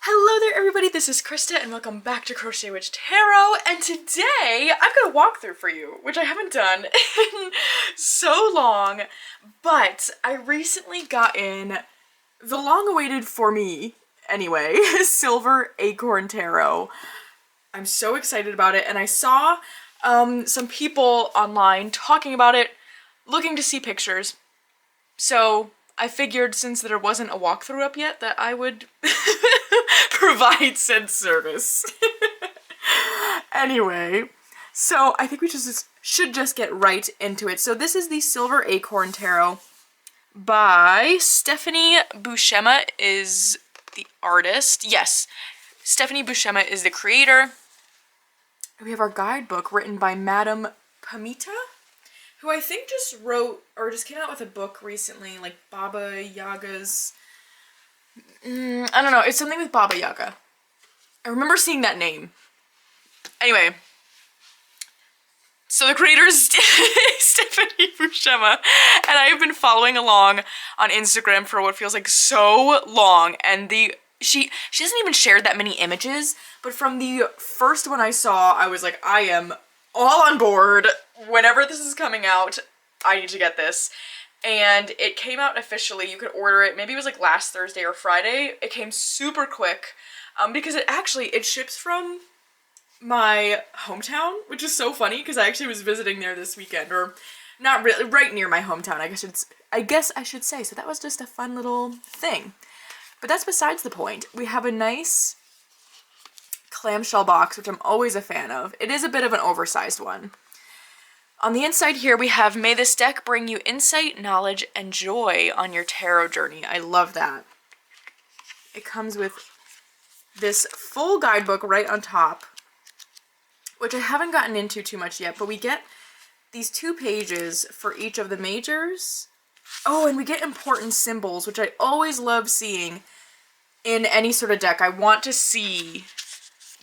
Hello there everybody, this is Krista and welcome back to Crochet Witch Tarot, and today I've got a walkthrough for you, which I haven't done in so long, but I recently got in the long-awaited, for me anyway, Silver Acorn Tarot. I'm so excited about it, and I saw some people online talking about it, looking to see pictures, so I figured since there wasn't a walkthrough up yet that I would provide said service. Anyway, so I think we should just get right into it. So this is the Silver Acorn Tarot by Stephanie Buscema is the artist. Yes, Stephanie Buscema is the creator. We have our guidebook written by Madame Pamita, who I think just wrote, or just came out with a book recently, like Baba Yaga's, I don't know, it's something with Baba Yaga. I remember seeing that name. Anyway, so the creator is Stephanie Buscema, and I have been following along on Instagram for what feels like so long, and she hasn't even shared that many images, but from the first one I saw, I was like, I am all on board. Whenever this is coming out, I need to get this. And it came out officially. You could order it, maybe it was like last Thursday or Friday. It came super quick because it ships from my hometown, which is so funny because I actually was visiting there this weekend, or not really, right near my hometown, I guess I should say. So that was just a fun little thing. But that's besides the point. We have a nice clamshell box, which I'm always a fan of. It is a bit of an oversized one. On the inside here, we have, may this deck bring you insight, knowledge, and joy on your tarot journey. I love that. It comes with this full guidebook right on top, which I haven't gotten into too much yet, but we get these 2 pages for each of the majors. Oh, and we get important symbols, which I always love seeing in any sort of deck. I want to see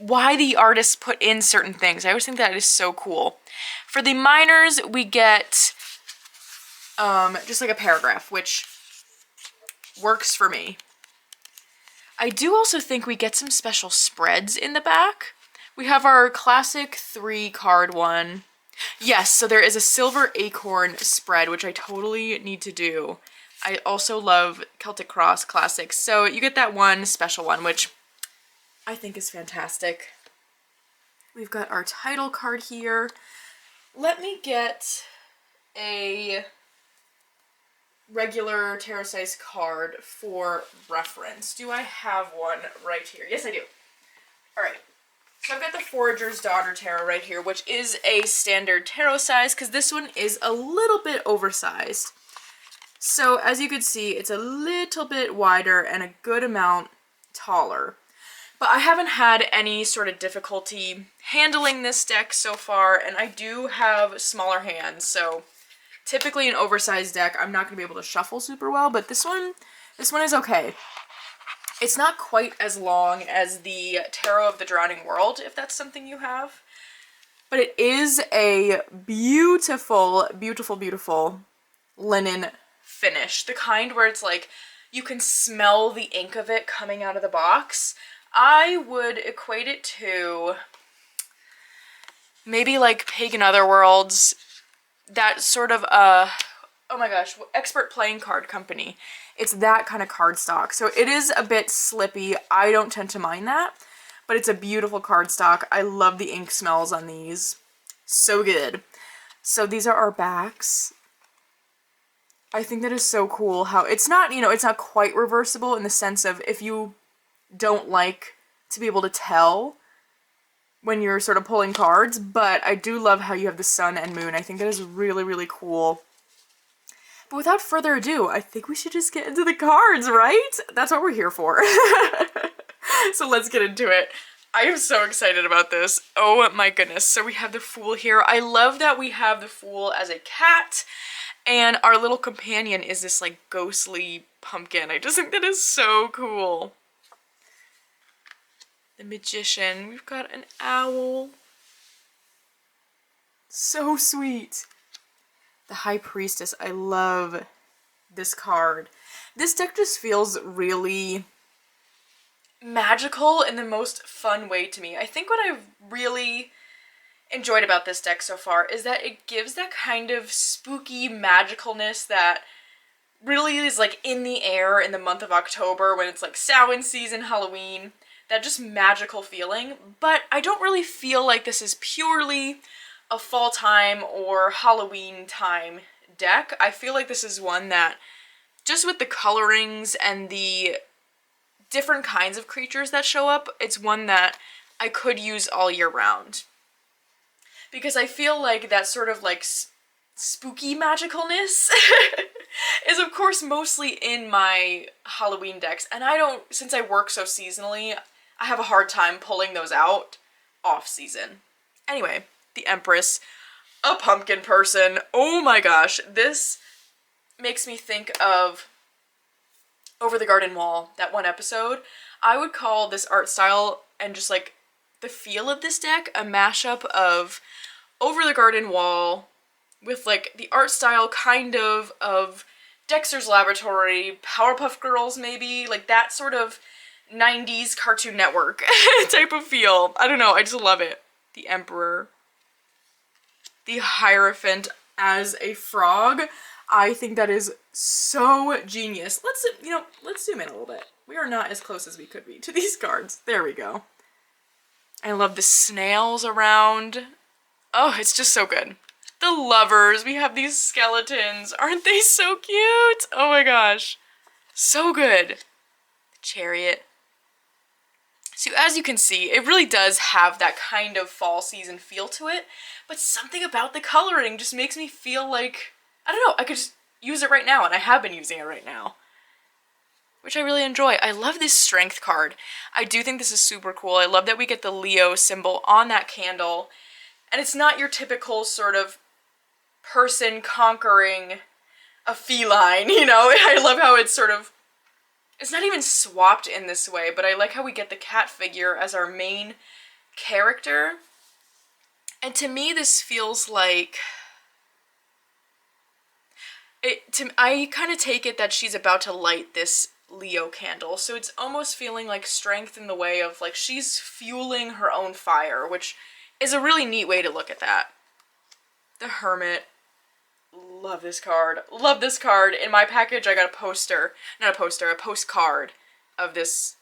why the artists put in certain things. I always think that is so cool. For the minors, we get just like a paragraph, which works for me. I do also think we get some special spreads in the back. We have our classic 3-card one. Yes, so there is a Silver Acorn spread, which I totally need to do. I also love Celtic Cross Classics, so you get that one special one, which I think is fantastic. We've got our title card here. Let me get a regular tarot size card for reference. Do I have one right here? Yes, I do. All right. So I've got the Forager's Daughter Tarot right here, which is a standard tarot size because this one is a little bit oversized. So as you can see, it's a little bit wider and a good amount taller. But I haven't had any sort of difficulty handling this deck so far, and I do have smaller hands, so typically an oversized deck, I'm not going to be able to shuffle super well, but this one is okay. It's not quite as long as the Tarot of the Drowning World, if that's something you have, but it is a beautiful, beautiful, beautiful linen finish. The kind where it's like, you can smell the ink of it coming out of the box. I would equate it to maybe like Pagan Otherworlds, that sort of, oh my gosh, Expert Playing Card Company. It's that kind of cardstock. So it is a bit slippy. I don't tend to mind that, but it's a beautiful cardstock. I love the ink smells on these. So good. So these are our backs. I think that is so cool how it's not, it's not quite reversible in the sense of if you don't like to be able to tell when you're sort of pulling cards, but I do love how you have the sun and moon. I think that is really, really cool. But without further ado, I think we should just get into the cards, right? That's what we're here for. So let's get into it. I am so excited about this. Oh my goodness. So we have the Fool here. I love that we have the Fool as a cat, and our little companion is this like ghostly pumpkin. I just think that is so cool. The Magician. We've got an owl. So sweet. The High Priestess. I love this card. This deck just feels really magical in the most fun way to me. I think what I've really enjoyed about this deck so far is that it gives that kind of spooky magicalness that really is like in the air in the month of October when it's like Samhain season, Halloween, that just magical feeling. But I don't really feel like this is purely a fall time or Halloween time deck. I feel like this is one that, just with the colorings and the different kinds of creatures that show up, it's one that I could use all year round. Because I feel like that sort of like spooky magicalness is of course mostly in my Halloween decks, and since I work so seasonally, I have a hard time pulling those out off season. Anyway, the Empress, a pumpkin person. Oh my gosh, this makes me think of Over the Garden Wall, that one episode. I would call this art style and just like the feel of this deck a mashup of Over the Garden Wall with like the art style kind of Dexter's Laboratory, Powerpuff Girls maybe, like that sort of 90s Cartoon Network type of feel. I don't know, I just love it. The Emperor. The Hierophant as a frog. I think that is so genius. Let's zoom in a little bit. We are not as close as we could be to these cards. There we go. I love the snails around. Oh, it's just so good. The Lovers. We have these skeletons. Aren't they so cute? Oh my gosh. So good. The Chariot. So as you can see, it really does have that kind of fall season feel to it, but something about the coloring just makes me feel like, I don't know, I could just use it right now, and I have been using it right now, which I really enjoy. I love this Strength card. I do think this is super cool. I love that we get the Leo symbol on that candle, and it's not your typical sort of person conquering a feline, you know? I love how it's sort of, it's not even swapped in this way, but I like how we get the cat figure as our main character. And to me, this feels like, I kind of take it that she's about to light this Leo candle, so it's almost feeling like Strength in the way of like she's fueling her own fire, which is a really neat way to look at that. The Hermit. Love this card. Love this card. In my package, I got a postcard of this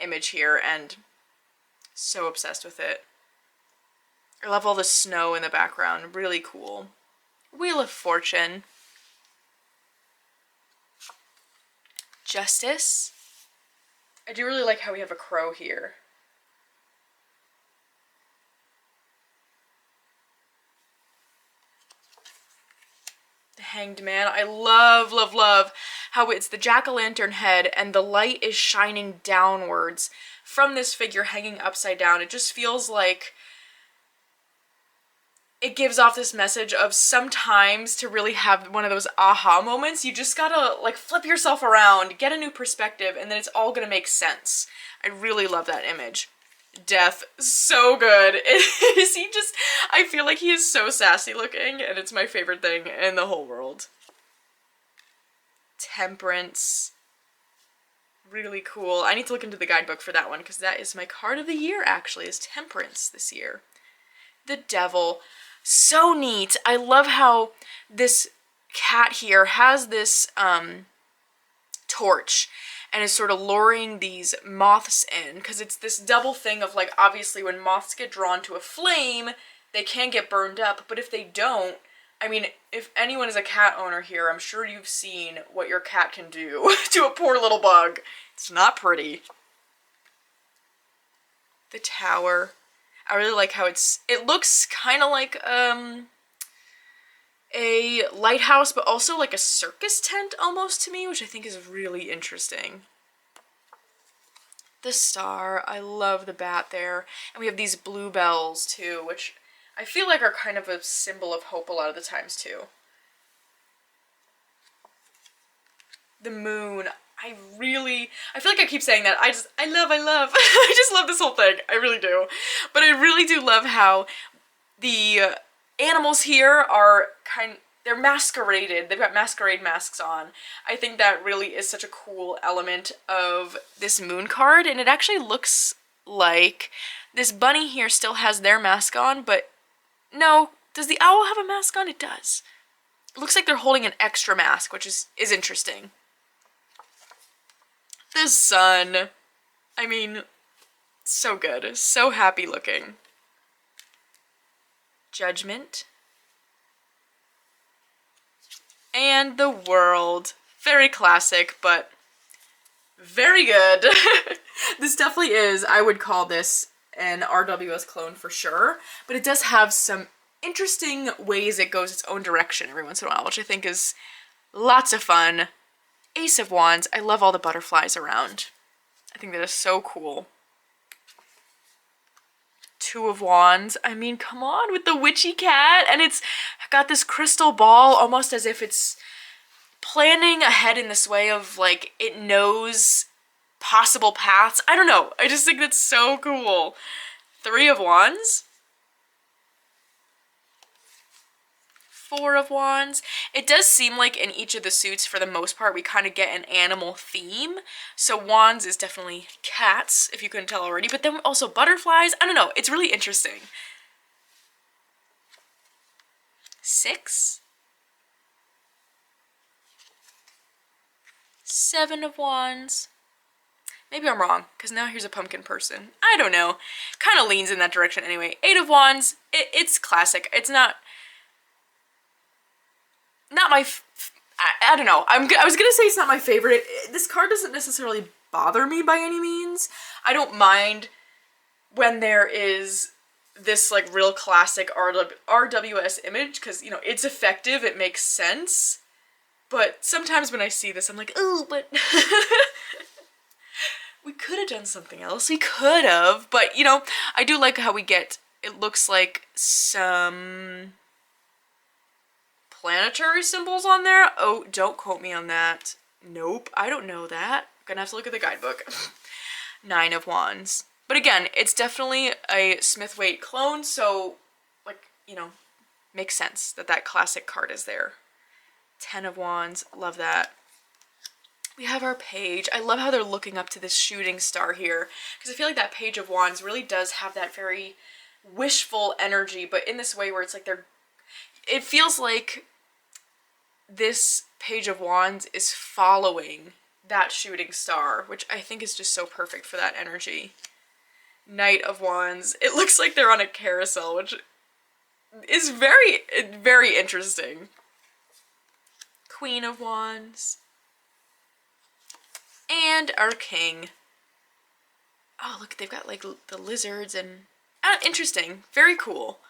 image here, and so obsessed with it. I love all the snow in the background. Really cool. Wheel of Fortune. Justice. I do really like how we have a crow here. The Hanged Man. I love, love, love how it's the jack-o'-lantern head and the light is shining downwards from this figure hanging upside down. It just feels like it gives off this message of sometimes to really have one of those aha moments, you just gotta like flip yourself around, get a new perspective, and then it's all gonna make sense. I really love that image. Death, so good. Is he just, I feel like he is so sassy looking, and it's my favorite thing in the whole world. Temperance. Really cool. I need to look into the guidebook for that one, because that is my card of the year, actually, is Temperance this year. The Devil. So neat. I love how this cat here has this torch and is sort of luring these moths in, because it's this double thing of like, obviously when moths get drawn to a flame, they can get burned up, but if they don't, I mean, if anyone is a cat owner here, I'm sure you've seen what your cat can do to a poor little bug. It's not pretty. The Tower. I really like how it looks kind of like a lighthouse, but also like a circus tent almost to me, which I think is really interesting. The Star. I love the bat there. And we have these bluebells too, which I feel like are kind of a symbol of hope a lot of the times too. The Moon. I feel like I keep saying that. I love. I just love this whole thing. I really do. But I really do love how the animals here are they're masqueraded. They've got masquerade masks on. I think that really is such a cool element of this moon card, and it actually looks like this bunny here still has their mask on, but no. Does the owl have a mask on? It does. It looks like they're holding an extra mask, which is interesting. The sun. I mean, so good. So happy looking. Judgment. And the World. Very classic, but very good. This definitely is, I would call this an RWS clone for sure, but it does have some interesting ways it goes its own direction every once in a while, which I think is lots of fun. Ace of Wands. I love all the butterflies around. I think that is so cool. Two of Wands. I mean, come on, with the witchy cat, and it's got this crystal ball, almost as if it's planning ahead in this way of, like, it knows possible paths. I don't know. I just think that's so cool. Three of Wands. Four of Wands. It does seem like in each of the suits, for the most part, we kind of get an animal theme. So Wands is definitely cats, if you couldn't tell already, but then also butterflies. I don't know. It's really interesting. Six. Seven of Wands. Maybe I'm wrong, because now here's a pumpkin person. I don't know. Kind of leans in that direction anyway. Eight of Wands. It's classic. It's not my, I don't know. I was gonna say it's not my favorite. This card doesn't necessarily bother me by any means. I don't mind when there is this like real classic RWS image, because, you know, it's effective, it makes sense. But sometimes when I see this, I'm like, oh, but we could have done something else. We could have, but, you know, I do like how we get, it looks like some planetary symbols on there. Oh, don't quote me on that. Nope, I don't know that. Gonna have to look at the guidebook. Nine of Wands. But again, it's definitely a Smith-Waite clone, so, like, you know, makes sense that that classic card is there. Ten of Wands, love that. We have our page. I love how they're looking up to this shooting star here, because I feel like that Page of Wands really does have that very wishful energy, but in this way where it's like it feels like this Page of Wands is following that shooting star, which I think is just so perfect for that energy. Knight of Wands. It looks like they're on a carousel, which is very, very interesting. Queen of Wands. And our king. Oh, look, they've got like the lizards and... interesting. Very cool.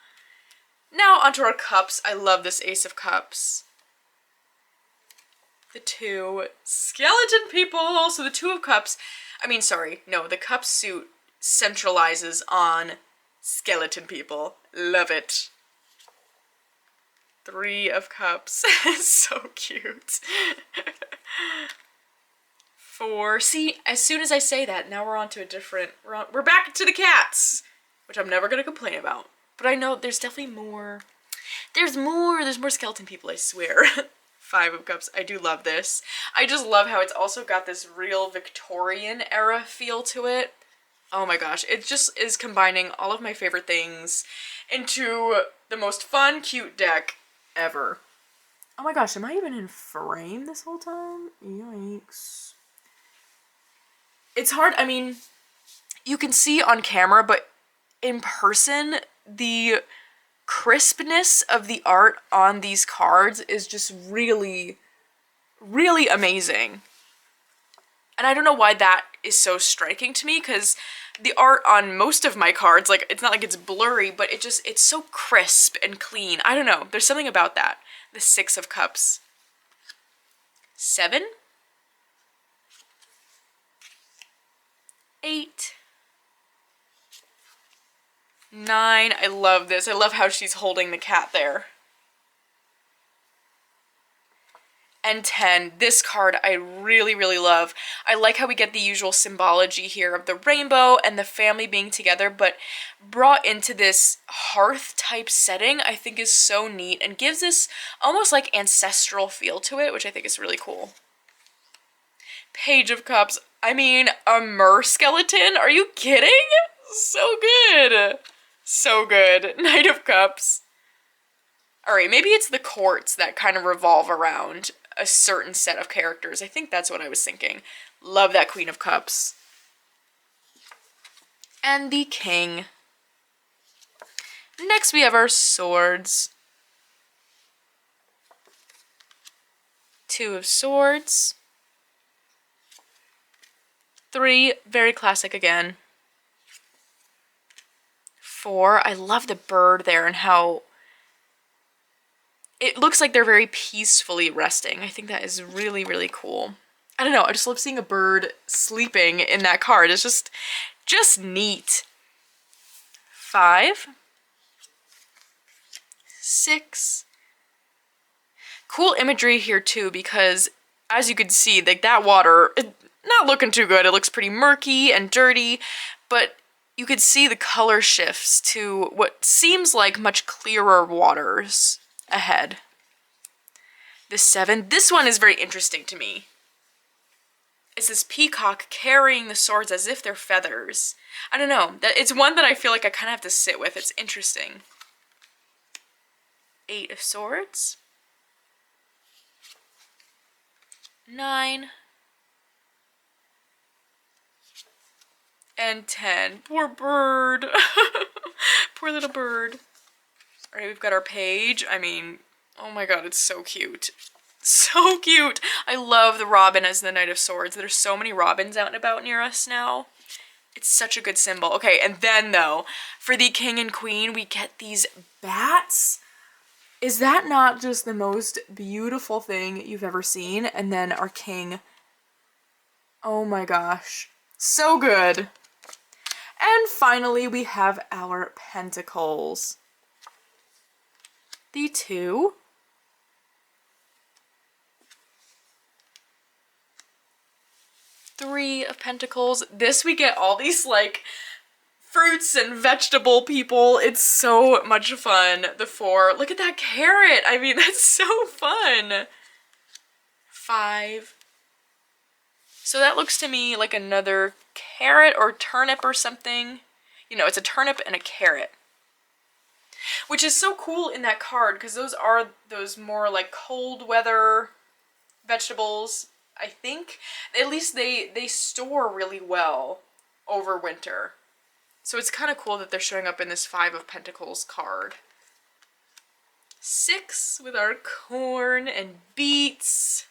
Now onto our cups. I love this Ace of Cups. The two skeleton people. So the Two of Cups, the cup suit centralizes on skeleton people. Love it. Three of Cups. So cute. Four. See, as soon as I say that, now we're on to a different... We're back to the cats, which I'm never going to complain about. But I know there's definitely more. There's more skeleton people, I swear. Five of Cups. I do love this. I just love how it's also got this real Victorian era feel to it. Oh my gosh. It just is combining all of my favorite things into the most fun, cute deck ever. Oh my gosh, am I even in frame this whole time? Yikes. It's hard. I mean, you can see on camera, but in person, the crispness of the art on these cards is just really, really amazing. And I don't know why that is so striking to me, because the art on most of my cards, like, it's not like it's blurry, but it's so crisp and clean. I don't know. There's something about that. The Six of Cups. Seven. Eight. Nine. I love this. I love how she's holding the cat there. and 10. This card I really, really love. I like how we get the usual symbology here of the rainbow and the family being together, but brought into this hearth type setting I think is so neat and gives this almost like ancestral feel to it, which I think is really cool. Page of Cups. I mean, a mer skeleton? Are you kidding? So good. So good. Knight of Cups. Alright, maybe it's the courts that kind of revolve around a certain set of characters. I think that's what I was thinking. Love that Queen of Cups. And the King. Next we have our swords. Two of Swords. 3, very classic again. 4, I love the bird there and how it looks like they're very peacefully resting. I think that is really, really cool. I don't know, I just love seeing a bird sleeping in that card. It's just neat. 5, 6. Cool imagery here too, because as you can see, like that water, not looking too good. It looks pretty murky and dirty, but you could see the color shifts to what seems like much clearer waters ahead. The 7, this one is very interesting to me. It's this peacock carrying the swords as if they're feathers. I don't know, it's one that I feel like I kind of have to sit with. It's interesting. 8 of Swords. 9. And 10. Poor bird. Poor little bird. Alright, we've got our page. I mean, oh my god, it's so cute. So cute. I love the robin as the Knight of Swords. There's so many robins out and about near us now. It's such a good symbol. Okay, and then though, for the King and Queen, we get these bats. Is that not just the most beautiful thing you've ever seen? And then our King. Oh my gosh. So good. And finally, we have our Pentacles. The 2. 3 of Pentacles. This we get all these like fruits and vegetable people. It's so much fun. The 4. Look at that carrot. I mean, that's so fun. 5. So that looks to me like another carrot or turnip or something. You know, it's a turnip and a carrot. Which is so cool in that card because those are those more like cold weather vegetables, I think. At least they store really well over winter. So it's kind of cool that they're showing up in this 5 of Pentacles card. 6 with our corn and beets.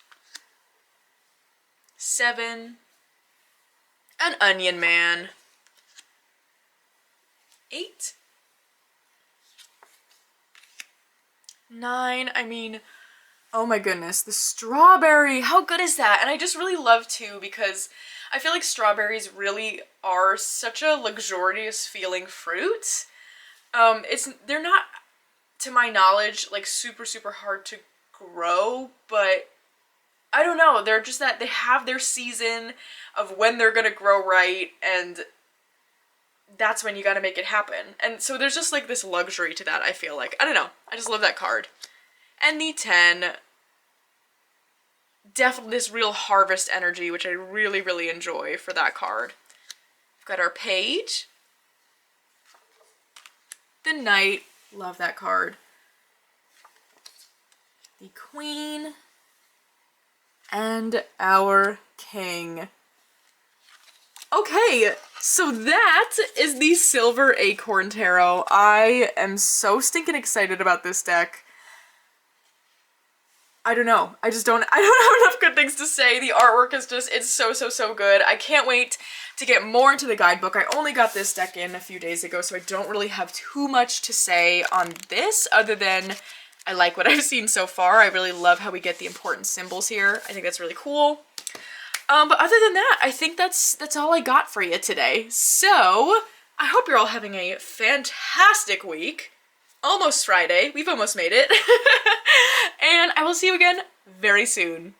7, an onion man. 8, 9, I mean, oh my goodness, the strawberry, how good is that? And I just really love too, because I feel like strawberries really are such a luxurious feeling fruit. They're not, to my knowledge, like super, super hard to grow, but I don't know, they're just that they have their season of when they're gonna grow right, and that's when you gotta make it happen. And so there's just like this luxury to that, I feel like. I don't know, I just love that card. And the 10, definitely this real harvest energy, which I really, really enjoy for that card. We've got our page. The Knight, love that card. The Queen. And our King. Okay, so that is the Silver Acorn Tarot. I am so stinking excited about this deck. I don't know. I don't have enough good things to say. The artwork is just, it's so, so, so good. I can't wait to get more into the guidebook. I only got this deck in a few days ago, so I don't really have too much to say on this other than I like what I've seen so far. I really love how we get the important symbols here. I think that's really cool. But other than that, I think that's all I got for you today. So, I hope you're all having a fantastic week. Almost Friday. We've almost made it. And I will see you again very soon.